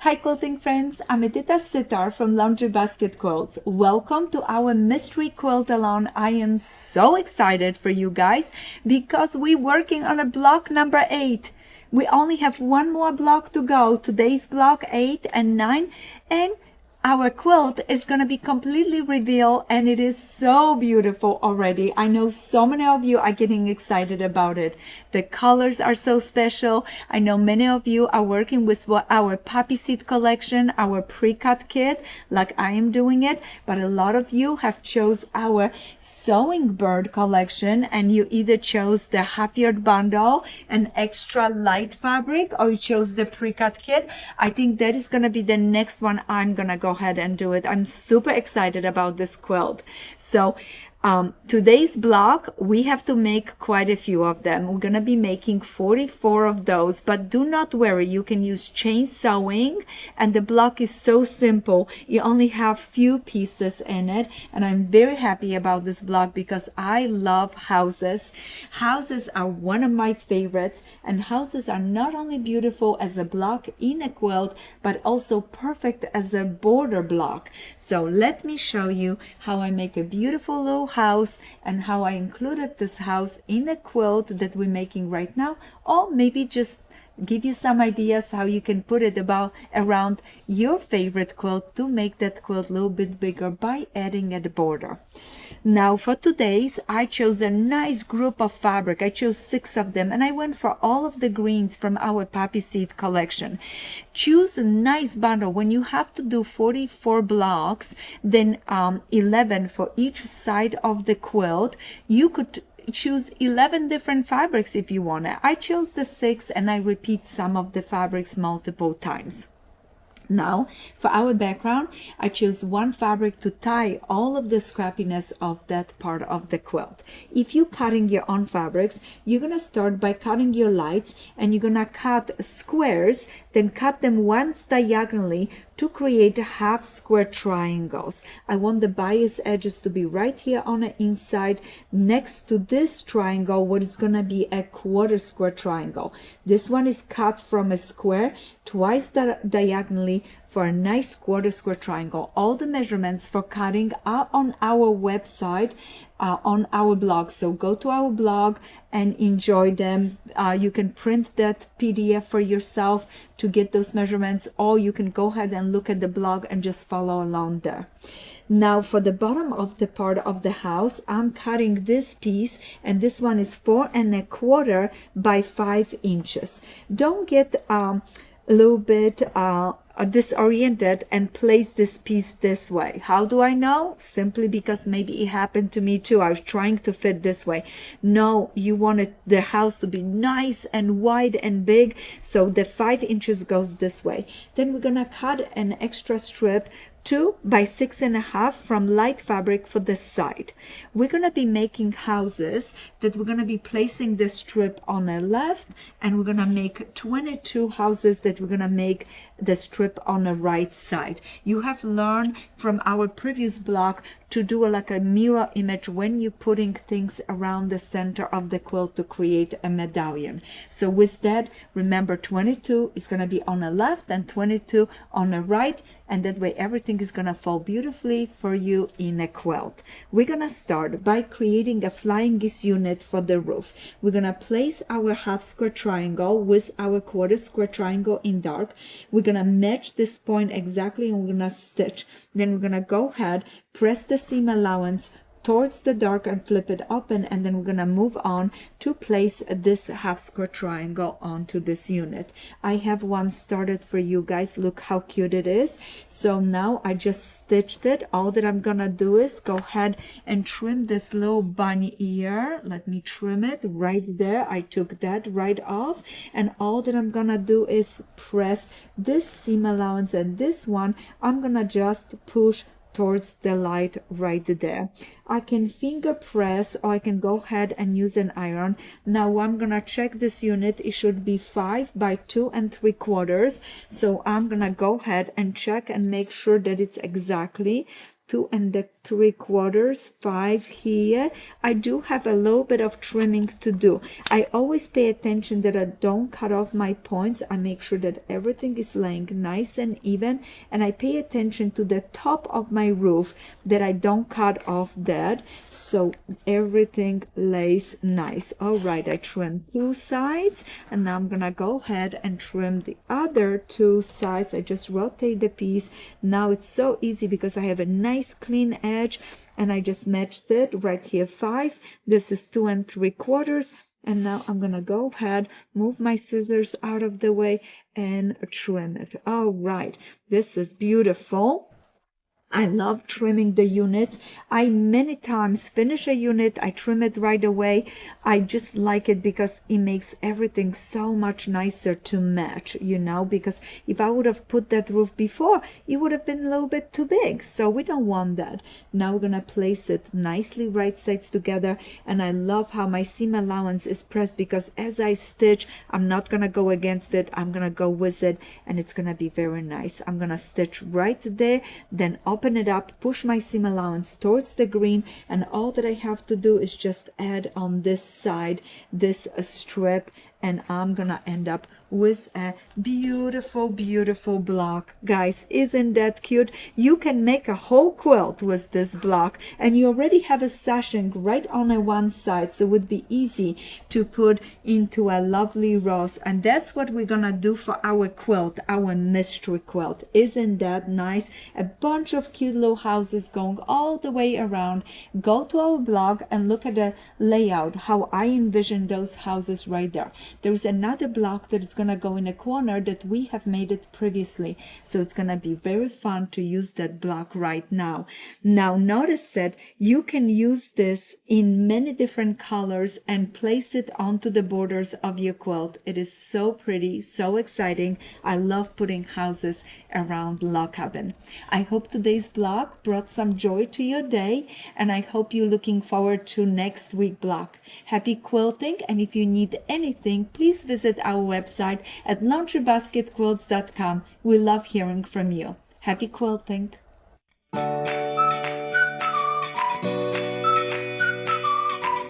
Hi quilting friends, I'm Edyta Sitar from Laundry Basket Quilts. Welcome to our mystery quilt along. I am so excited for you guys because we're working on a block number 8. We only have one more block to go. Today's block 8 and 9, and our quilt is going to be completely revealed, and it is so beautiful already. I know so many of you are getting excited about it. The colors are so special. I know many of you are working with our poppy seed collection, our pre-cut kit, like I am doing it, but a lot of you have chose our sewing bird collection, and you either chose the half-yard bundle and extra light fabric, or you chose the pre-cut kit. I think that is going to be the next one. I'm going to go ahead and do it. I'm super excited about this quilt. So today's block, we have to make quite a few of them. We're going to be making 44 of those, but do not worry, you can use chain sewing, and the block is so simple. You only have few pieces in it, and I'm very happy about this block because I love houses. Houses are one of my favorites, and houses are not only beautiful as a block in a quilt, but also perfect as a border block. So let me show you how I make a beautiful little house and how I included this house in a quilt that we're making right now, or maybe just give you some ideas how you can put it around your favorite quilt to make that quilt a little bit bigger by adding a border. Now for today's, I chose a nice group of fabric. I chose 6 of them, and I went for all of the greens from our poppy seed collection. Choose a nice bundle. When you have to do 44 blocks, then 11 for each side of the quilt, you could choose 11 different fabrics if you want it. I chose the 6, and I repeat some of the fabrics multiple times. Now for our background, I chose one fabric to tie all of the scrappiness of that part of the quilt. If you're cutting your own fabrics, you're gonna start by cutting your lights, and you're gonna cut squares, then cut them once diagonally to create half square triangles. I want the bias edges to be right here on the inside next to this triangle, what is gonna be a quarter square triangle. This one is cut from a square twice diagonally for a nice quarter square triangle. All the measurements for cutting are on our website, on our blog. So go to our blog and enjoy them. You can print that PDF for yourself to get those measurements, or you can go ahead and look at the blog and just follow along there. Now for the bottom of the part of the house, I'm cutting this piece, and this one is 4 1/4 by 5 inches. Don't get a little bit disoriented and place this piece this way. How do I know? Simply because maybe it happened to me too. I was trying to fit this way. No, you wanted the house to be nice and wide and big, so the 5 inches goes this way. Then we're gonna cut an extra strip 2 by 6 1/2 from light fabric for this side. We're going to be making houses that we're going to be placing this strip on the left, and we're going to make 22 houses that we're going to make the strip on the right side. You have learned from our previous block to do like a mirror image when you're putting things around the center of the quilt to create a medallion. So with that, remember 22 is going to be on the left and 22 on the right, and that way everything is going to fall beautifully for you in a quilt. We're going to start by creating a flying geese unit for the roof. We're going to place our half square triangle with our quarter square triangle in dark. We're going to match this point exactly, and we're going to stitch. Then we're going to go ahead, press the seam allowance towards the dark and flip it open, and then we're going to move on to place this half square triangle onto this unit. I have one started for you guys. Look how cute it is. So now I just stitched it. All that I'm gonna do is go ahead and trim this little bunny ear. Let me trim it right there. I took that right off, and all that I'm gonna do is press this seam allowance, and this one I'm gonna just push towards the light right there. I can finger press, or I can go ahead and use an iron. Now I'm gonna check this unit. It should be 5 by 2 3/4. So I'm gonna go ahead and check and make sure that it's exactly 2 3/4, 5 here. I do have a little bit of trimming to do. I always pay attention that I don't cut off my points. I make sure that everything is laying nice and even, and I pay attention to the top of my roof that I don't cut off that, so everything lays nice. All right, I trimmed 2 sides, and now I'm gonna go ahead and trim the other 2 sides. I just rotate the piece. Now it's so easy because I have a nice clean edge, and I just matched it right here. 5, this is 2 3/4, and now I'm gonna go ahead, move my scissors out of the way, and trim it. All right, this is beautiful. I love trimming the units. I many times finish a unit, I trim it right away. I just like it because it makes everything so much nicer to match, you know, because if I would have put that roof before, it would have been a little bit too big. So we don't want that. Now we're gonna place it nicely right sides together, and I love how my seam allowance is pressed because as I stitch, I'm not gonna go against it, I'm gonna go with it, and it's gonna be very nice. I'm gonna stitch right there, then open it up, push my seam allowance towards the green, and all that I have to do is just add on this side this strip, and I'm gonna end up with a beautiful, beautiful block. Guys, isn't that cute? You can make a whole quilt with this block, and you already have a sashing right on one side, so it would be easy to put into a lovely rose. And that's what we're gonna do for our quilt, our mystery quilt. Isn't that nice? A bunch of cute little houses going all the way around. Go to our blog and look at the layout, how I envision those houses right there. There's another block that is going to go in a corner that we have made it previously, so it's going to be very fun to use that block right now. Now notice that you can use this in many different colors and place it onto the borders of your quilt. It is so pretty, so exciting. I love putting houses around log cabin. I hope today's blog brought some joy to your day, and I hope you're looking forward to next week's blog. Happy quilting, and if you need anything, please visit our website at laundrybasketquilts.com. We love hearing from you. Happy quilting!